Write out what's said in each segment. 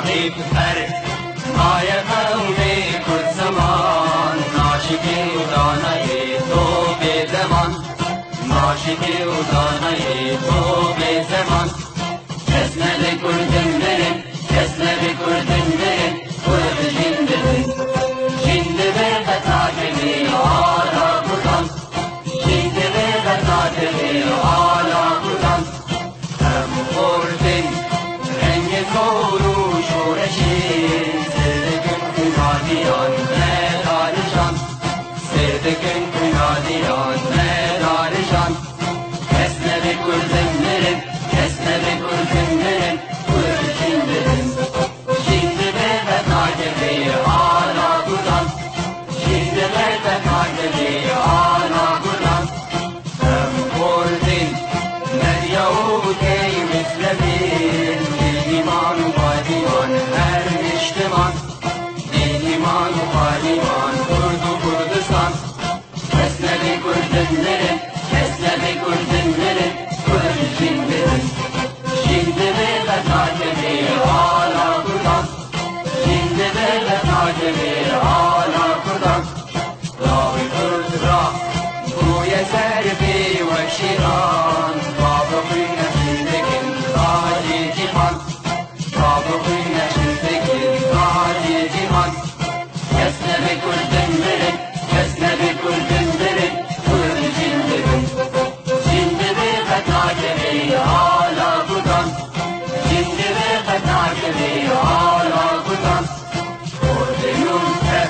ای پسر مای قومی کرد زمان، ناشکی و دانای تو به زمان، ناشکی و دانای تو به زمان. کسنه کردن برن، کسنه کردن برن، کرد جنده برن، جنده بر قطعه آلا بودن، جنده بر قطعه آلا بودن. هم خوردن رنگ زور شورشی، سردکن کنادیان مدارشان، سردکن کنادیان مدارشان. کسنه کردن برن، کسنه کردن برن، کرد جنده برن، جنده بر قطعه آلا بودن، جنده بر قطعه آلا بودن. هم خوردن دریاوتی مثل بیل، دیمان و بادیمان هر اجتماع، دیمان و بادیمان کرد و کردستان. کسنه کردن برن، کسنه کردن برن، کرد جنده برن، جنده بر قطعه آلا بودن، جنده بر قطعه آلا بودن. راه کرد راه بوی سربی و شیران، بابقی نشیدگین تاجی جیهان، بابقی نشیدگین تاجی جیهان. کسنه کردن برن، کسنه کردن برن، کرد جنده برن، جنده بر قطعه آلا بودن، جنده بر قطعه آلا بودن. خردیون تر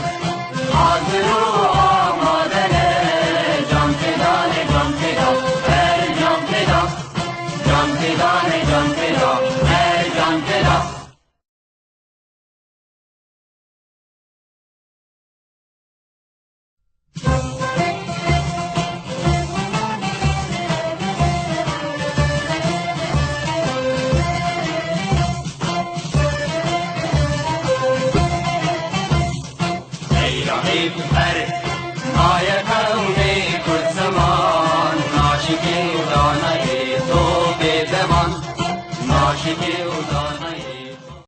حاضر و آمادنه، جان فدانه جان فدا هر جان فدا، جان فدانه جان فدا هر جان فدا. ای پسر مای